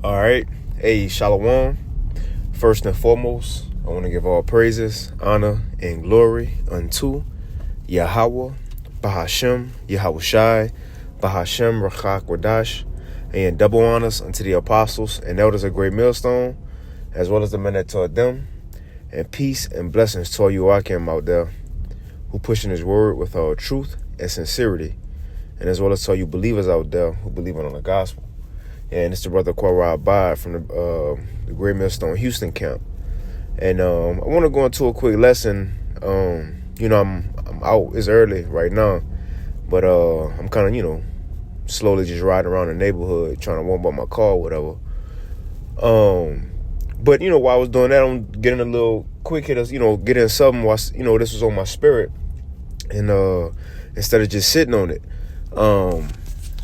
All right. Hey, Shalom. First and foremost, I want to give all praises, honor, and glory unto Yahweh, Bahashem, Yahweh Shai, Bahashem, Rachak, Wadash, and double honors unto the apostles and elders of Great Millstone, as well as the men that taught them, and peace and blessings to all you Akim out there who pushing his word with all truth and sincerity, and as well as to all you believers out there who believe on the gospel. And it's the brother Kwara Abad from the Great Millstone Houston camp. And I want to go into a quick lesson. I'm out. It's early right now, but I'm kind of, slowly just riding around the neighborhood trying to warm up my car or whatever. But, while I was doing that, I'm getting a little quick hitters, getting something while, this was on my spirit. And instead of just sitting on it. Hold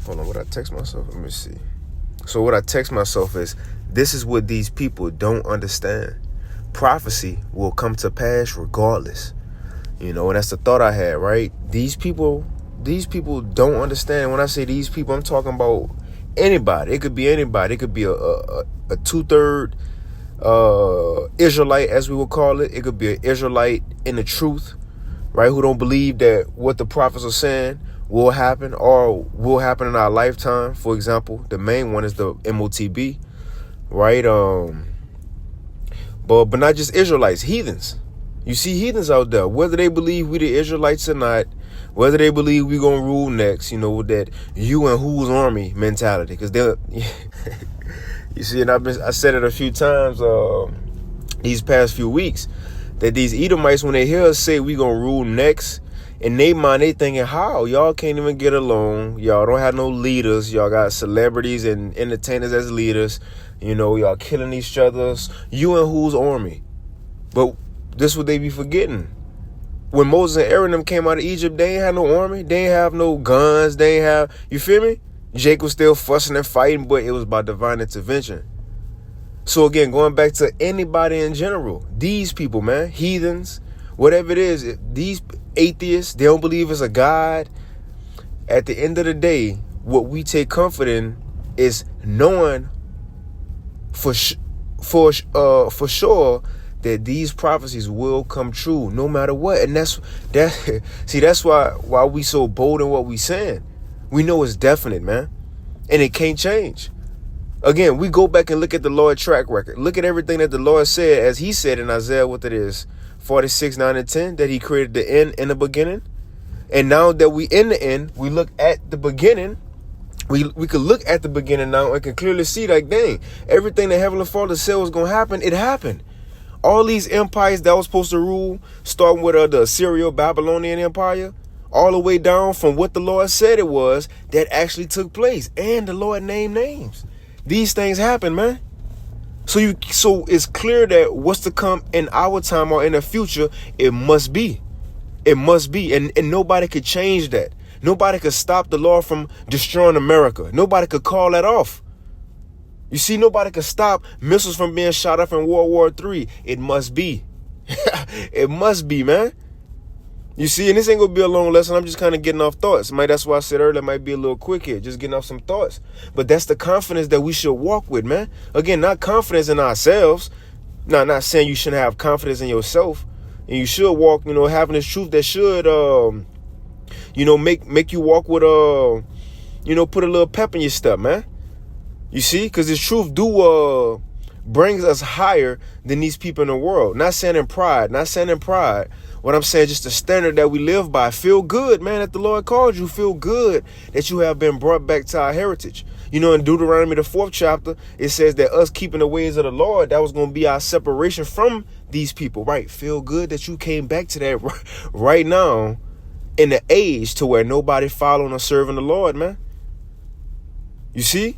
on, what I text myself? Let me see. So what I text myself is, this is what these people don't understand. Prophecy will come to pass regardless. And that's the thought I had, right? These people don't understand. When I say these people, I'm talking about anybody. It could be anybody. It could be a two-third Israelite, as we would call it. It could be an Israelite in the truth, right? Who don't believe that what the prophets are saying will happen or will happen in our lifetime. For example, the main one is the MOTB, right? But not just Israelites, heathens. You see heathens out there, whether they believe we the Israelites or not, whether they believe we gonna rule next, with that you and whose army mentality. Because they're, you see, and I said it a few times these past few weeks, that these Edomites, when they hear us say we gonna rule next, in their mind, they thinking, how? Y'all can't even get along. Y'all don't have no leaders. Y'all got celebrities and entertainers as leaders. Y'all killing each other. You and whose army? But this what they be forgetting. When Moses and Aaron them came out of Egypt, they ain't have no army. They ain't have no guns. They ain't have, you feel me? Jake was still fussing and fighting, but it was by divine intervention. So again, going back to anybody in general, these people, man, heathens, whatever it is, these atheists, they don't believe it's a God. At the end of the day, what we take comfort in is knowing for sure that these prophecies will come true no matter what. And that's why we so bold in what we saying. We know it's definite, man, and it can't change. Again, we go back and look at the Lord's track record. Look at everything that the Lord said, as he said in Isaiah, 46, 9, and 10, that he created the end and the beginning. And now that we in the end, we look at the beginning. We could look at the beginning now and can clearly see, like, dang, everything that Heavenly Father said was going to happen, it happened. All these empires that was supposed to rule, starting with the Assyrio-Babylonian Empire, all the way down from what the Lord said it was, that actually took place. And the Lord named names. These things happen, man. So it's clear that what's to come in our time or in the future, it must be. It must be. And nobody could change that. Nobody could stop the Lord from destroying America. Nobody could call that off. You see, nobody could stop missiles from being shot up in World War III. It must be. It must be, man. You see, and this ain't gonna be a long lesson. I'm just kind of getting off thoughts. That's why I said earlier, it might be a little quick here, just getting off some thoughts. But that's the confidence that we should walk with, man. Again, not confidence in ourselves. Not saying you shouldn't have confidence in yourself. And you should walk, having this truth that should, make you walk with, put a little pep in your step, man. You see, because this truth brings us higher than these people in the world. Not saying in pride. What I'm saying, just the standard that we live by. Feel good, man, that the Lord called you. Feel good that you have been brought back to our heritage. In Deuteronomy, the 4th chapter, it says that us keeping the ways of the Lord, that was going to be our separation from these people, right? Feel good that you came back to that right now in the age to where nobody following or serving the Lord, man. You see?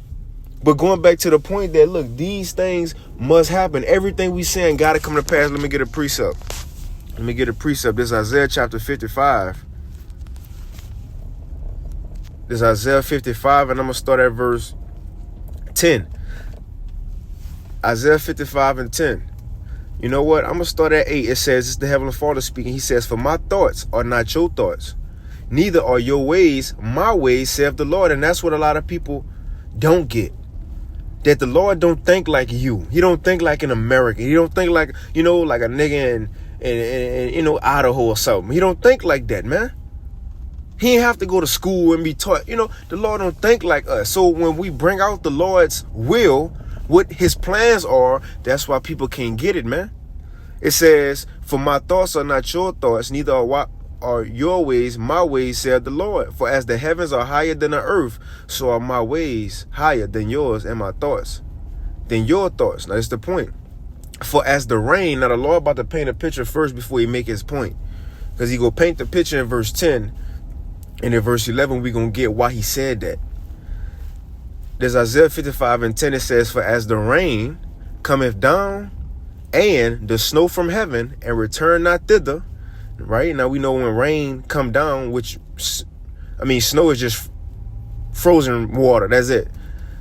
But going back to the point that, look, these things must happen. Everything we saying got to come to pass. Let me get a precept. This is Isaiah chapter 55. This is Isaiah 55, and I'm going to start at verse 10. Isaiah 55 and 10. You know what? I'm going to start at 8. It says, it's the Heavenly Father speaking. He says, for my thoughts are not your thoughts, neither are your ways my ways, saith the Lord. And that's what a lot of people don't get. that the Lord don't think like you. He don't think like an American. He don't think like, like a nigga in Idaho or something. He don't think like that, man. He ain't have to go to school and be taught. The Lord don't think like us. So when we bring out the Lord's will, what his plans are, that's why people can't get it, man. It says, for my thoughts are not your thoughts, neither are your ways my ways, said the Lord. For as the heavens are higher than the earth, so are my ways higher than yours, and my thoughts than your thoughts. Now, that's the point. For as the rain, now the Lord about to paint a picture first before he make his point. Because he go paint the picture in verse 10. And in verse 11, we're going to get why he said that. There's Isaiah 55:10. It says, for as the rain cometh down, and the snow from heaven, and return not thither. Right? Now we know when rain come down, snow is just frozen water. That's it.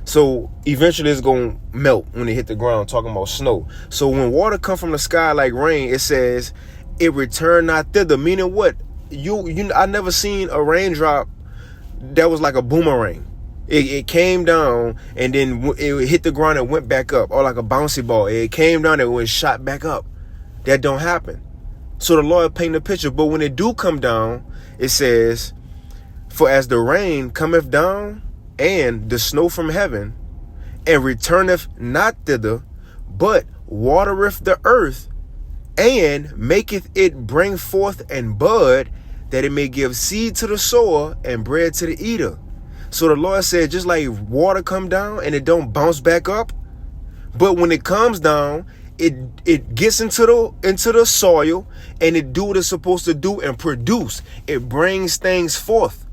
So eventually it's going to melt when it hit the ground, talking about snow. So when water come from the sky like rain, it says, it return not thither. Meaning what? I never seen a raindrop that was like a boomerang. It came down and then it hit the ground and went back up, or like a bouncy ball. It came down and went shot back up. That don't happen. So the Lord paint the picture. But when it do come down, it says, for as the rain cometh down, and the snow from heaven, and returneth not thither, but watereth the earth, and maketh it bring forth and bud, that it may give seed to the sower and bread to the eater. So the Lord said, just like water come down and it don't bounce back up, but when it comes down, it gets into the soil and it do what it's supposed to do and produce. It brings things forth.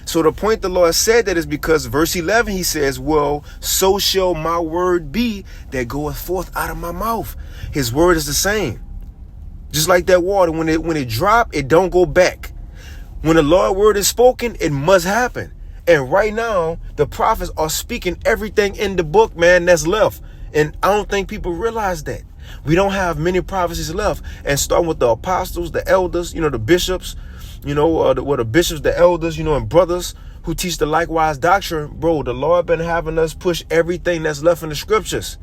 So the point the Lord said that is because verse 11, he says, well, so shall my word be that goeth forth out of my mouth. His word is the same. Just like that water, when it drop, it don't go back. When the Lord word is spoken, it must happen. And right now, the prophets are speaking everything in the book, man, that's left. And I don't think people realize that. We don't have many prophecies left. And starting with the apostles, the elders, the bishops, the bishops, the elders, and brothers who teach the likewise doctrine. Bro, the Lord been having us push everything that's left in the scriptures.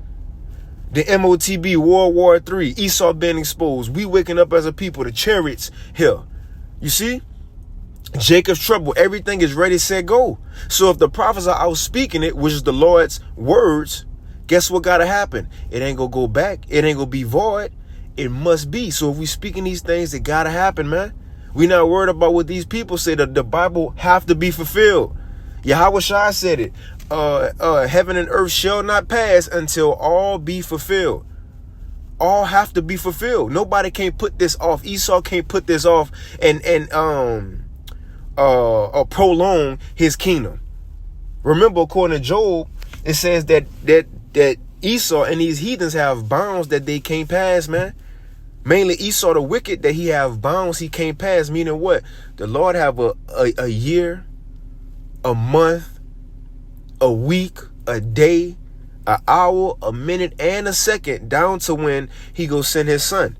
The MOTB, World War III, Esau being exposed. We waking up as a people, the chariots here. You see? Jacob's trouble, everything is ready, set, go. So if the prophets are out speaking it, which is the Lord's words, guess what got to happen? It ain't going to go back. It ain't going to be void. It must be. So if we speaking these things, it got to happen, man. We not worried about what these people say. That the Bible have to be fulfilled. Yahweh Shai said it. Heaven and earth shall not pass until all be fulfilled. All have to be fulfilled. Nobody can put this off. Esau can't put this off and prolong his kingdom. Remember, according to Job, it says that Esau and these heathens have bounds that they can't pass, man. Mainly Esau, the wicked, that he have bounds he can't pass. Meaning what? The Lord have a year, a month, a week, a day, an hour, a minute, and a second, down to when he go send his son.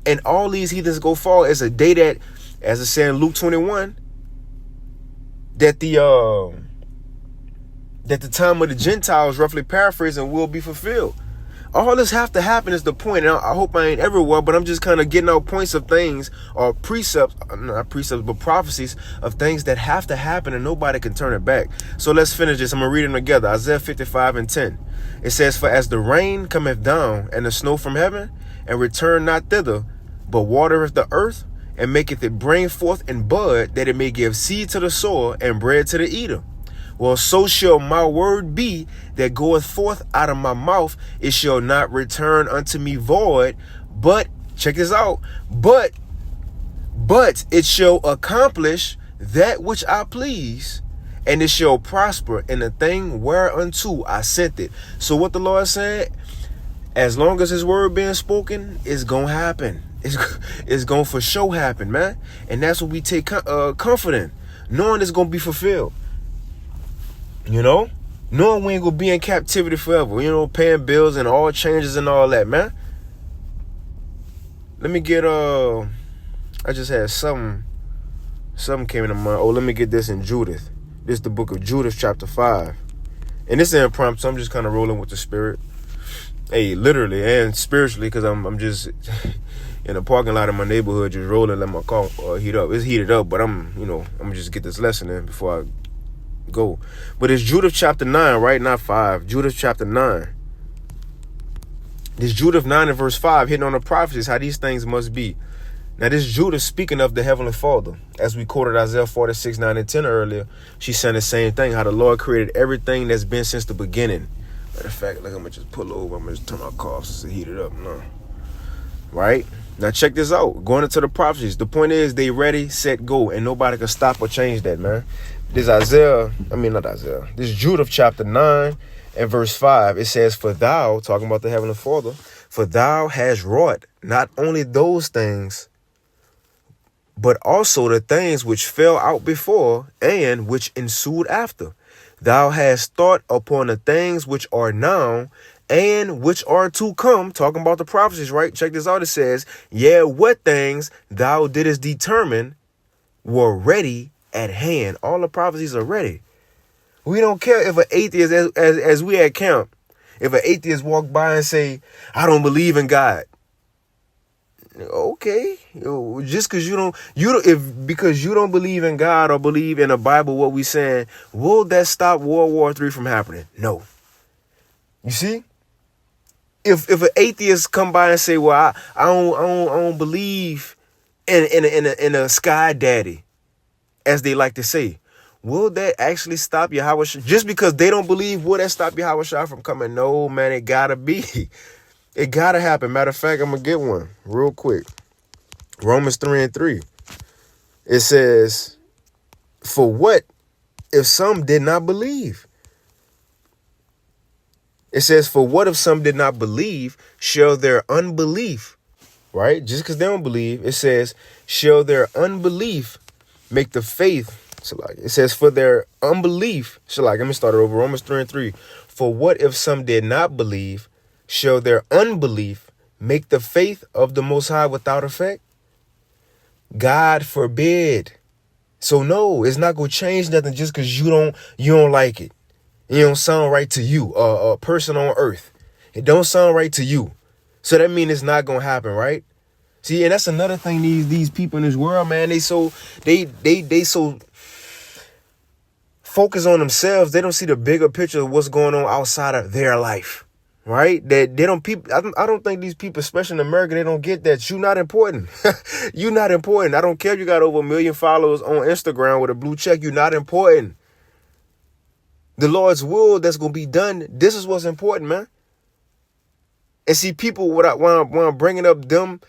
And all these heathens go fall as a day that, as it said in Luke 21, that the time of the Gentiles, roughly paraphrasing, will be fulfilled. All this have to happen is the point. And I hope I ain't everywhere, but I'm just kind of getting out points of things, or precepts, not precepts, but prophecies of things that have to happen and nobody can turn it back. So let's finish this. I'm going to read them together. Isaiah 55:10. It says, for as the rain cometh down and the snow from heaven, and return not thither, but watereth the earth, and maketh it bring forth and bud, that it may give seed to the sower and bread to the eater. Well, so shall my word be that goeth forth out of my mouth. It shall not return unto me void, but, check this out, but it shall accomplish that which I please, and it shall prosper in the thing whereunto I sent it. So what the Lord said, as long as his word being spoken, it's going to happen. It's going to for sure happen, man. And that's what we take comfort in, knowing it's going to be fulfilled. Knowing we ain't gonna be in captivity forever, paying bills and all changes and all that, man. Let me get I just had something came into mind. Oh, let me get this in Judith. This is the book of Judith, chapter 5. And this is impromptu, so I'm just kind of rolling with the spirit. Hey, literally and spiritually, because I'm just in the parking lot of my neighborhood, just rolling, let my car heat up. It's heated up, but I'm just get this lesson in before I go. But it's Judith chapter 9, right? Not 5. Judith chapter 9. This Judith 9 and verse 5, hitting on the prophecies, how these things must be. Now, this Judith speaking of the Heavenly Father. As we quoted Isaiah 46, 9 and 10 earlier, she's saying the same thing, how the Lord created everything that's been since the beginning. Matter of fact, look, I'm going to just pull over. I'm going to just turn my car off to heat it up. No. Right? Now, check this out. Going into the prophecies. The point is, they ready, set, go. And nobody can stop or change that, man. This This Judith chapter 9 and verse 5. It says, for thou, talking about the Heavenly Father, for thou hast wrought not only those things, but also the things which fell out before and which ensued after. Thou hast thought upon the things which are now and which are to come. Talking about the prophecies, right? Check this out. It says, yeah, what things thou didst determine were ready at hand. All the prophecies are ready. We don't care if an atheist, as we at camp, if an atheist walk by and say, I don't believe in God. Okay, just because because you don't believe in God or believe in the Bible, what we saying, will that stop World War III from happening? No. You see, if an atheist come by and say, well, I don't believe in a sky daddy, as they like to say, will that actually stop Yahweh? Just because they don't believe, will that stop Yahweh from coming? No, man, it gotta be. It gotta happen. Matter of fact, I'm gonna get one real quick. Romans 3 and 3. It says, for what if some did not believe? It says, for what if some did not believe, shall their unbelief, right? Just because they don't believe, it says, shall their unbelief make the faith. It says, for their unbelief, let me start it over. Romans 3 and 3. For what if some did not believe, shall their unbelief make the faith of the Most High without effect? God forbid. So no, it's not going to change nothing just because you don't like it. It don't sound right to you, a person on earth. It don't sound right to you. So that means it's not going to happen, right? See, and that's another thing, these people in this world, man, they so focus on themselves. They don't see the bigger picture of what's going on outside of their life. Right? That they don't I don't think these people, especially in America, they don't get that you're not important. You're not important. I don't care if you got over 1 million followers on Instagram with a blue check. You're not important. The Lord's will that's going to be done. This is what's important, man. And see, people, when I'm bringing up them,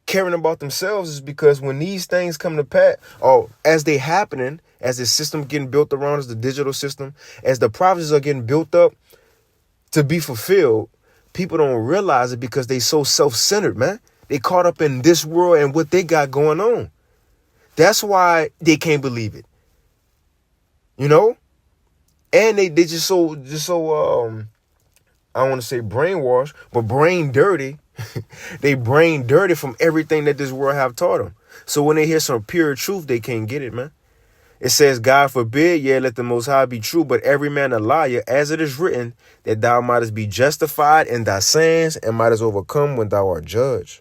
caring about themselves is because when these things come to pass, or as they happening, as the system getting built around us, the digital system, as the prophecies are getting built up, to be fulfilled, people don't realize it because they so self-centered, man. They caught up in this world and what they got going on. That's why they can't believe it. And they just so I don't want to say brainwashed, but brain dirty. They brain dirty from everything that this world have taught them. So when they hear some pure truth, they can't get it, man. It says, God forbid, yeah, let the Most High be true, but every man a liar, as it is written, that thou mightest be justified in thy sins and mightest overcome when thou art judged.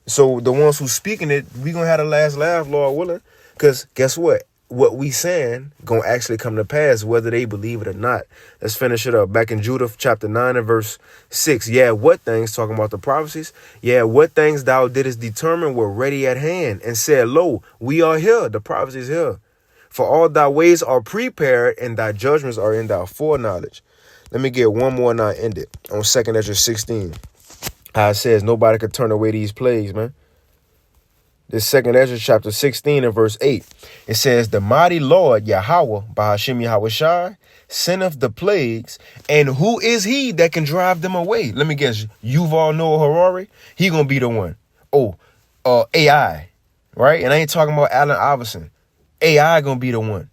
So the ones who speaking it, we gonna have the last laugh, Lord willing, because guess what? What we saying gonna actually come to pass, whether they believe it or not. Let's finish it up. Back in Judith chapter 9 and verse 6. Yeah, what things, talking about the prophecies? Yeah, what things thou didst determine were ready at hand, and said, lo, we are here. The prophecies here. For all thy ways are prepared, and thy judgments are in thy foreknowledge. Let me get one more and I end it. On 2nd Ezra 16. How it says, nobody could turn away these plagues, man. This 2nd Ezra chapter 16 and verse 8. It says, the mighty Lord Yahweh, Bahashim Yahushai, sendeth the plagues, and who is he that can drive them away? Let me guess. Yuval Noah Harari? He gonna be the one. AI. Right? And I ain't talking about Allen Iverson. AI gonna be the one.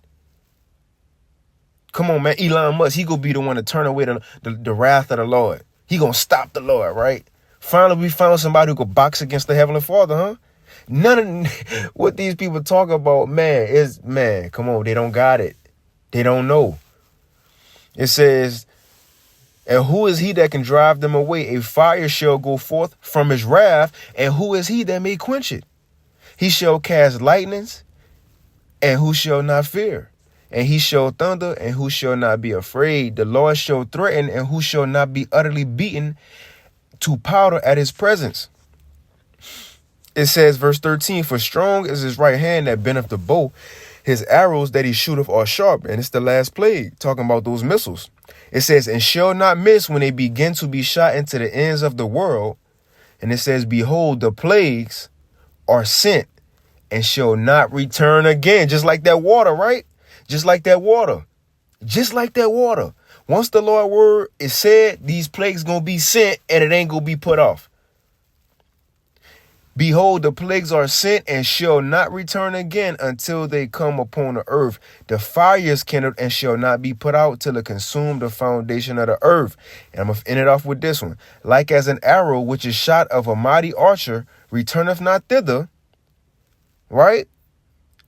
Come on, man. Elon Musk, he gonna be the one to turn away the wrath of the Lord. He gonna stop the Lord, right? Finally, we found somebody who could box against the Heavenly Father, huh? None of what these people talk about, man, come on, they don't got it. They don't know. It says, and who is he that can drive them away? A fire shall go forth from his wrath, and who is he that may quench it? He shall cast lightnings, and who shall not fear? And he shall thunder, and who shall not be afraid? The Lord shall threaten, and who shall not be utterly beaten to powder at his presence? It says, verse 13, for strong is his right hand that bendeth the bow. His arrows that he shooteth are sharp. And it's the last plague, talking about those missiles. It says, and shall not miss when they begin to be shot into the ends of the world. And it says, behold, the plagues are sent and shall not return again. Just like that water, right? Just like that water. Just like that water. Once the Lord's word is said, these plagues going to be sent and it ain't going to be put off. Behold, the plagues are sent and shall not return again until they come upon the earth. The fire is kindled and shall not be put out till it consume the foundation of the earth. And I'm going to end it off with this one. Like as an arrow which is shot of a mighty archer returneth not thither. Right?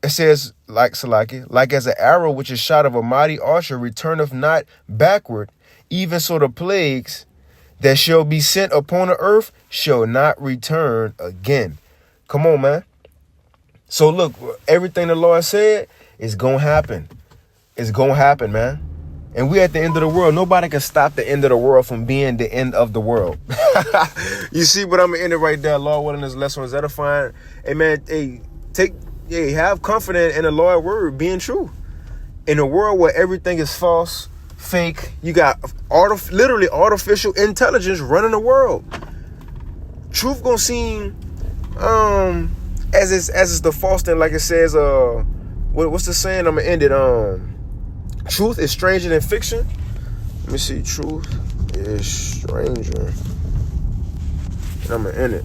It says, like as an arrow which is shot of a mighty archer returneth not backward, even so the plagues that shall be sent upon the earth shall not return again. Come on, man. So look, everything the Lord said is going to happen. It's going to happen, man. And we at the end of the world. Nobody can stop the end of the world from being the end of the world. You see, but I'm going to end it right there. Lord willing, this lesson is edifying. Hey, man, have confidence in the Lord's word being true. In a world where everything is false, fake, you got literally artificial intelligence running the world. Truth gonna seem as it's the false thing, like it says, what's the saying? I'm gonna end it. Truth is stranger than fiction. Let me see. Truth is stranger. And I'm gonna end it.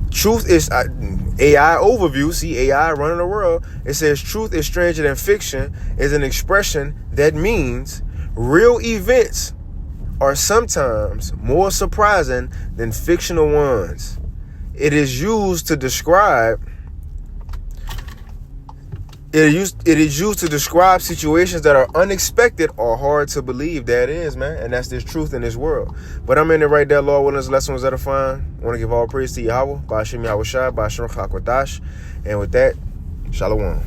Truth is AI overview. See, AI running the world. It says truth is stranger than fiction is an expression that means real events are sometimes more surprising than fictional ones. It is used to describe situations that are unexpected or hard to believe. That is, man. And that's this truth in this world. But I'm in it right there, Lord willing. This lesson was edifying. I want to give all praise to Yahweh, Ba'ashem Yahweh Shai, Ba'ashem Chakwadash. And with that, Shalom.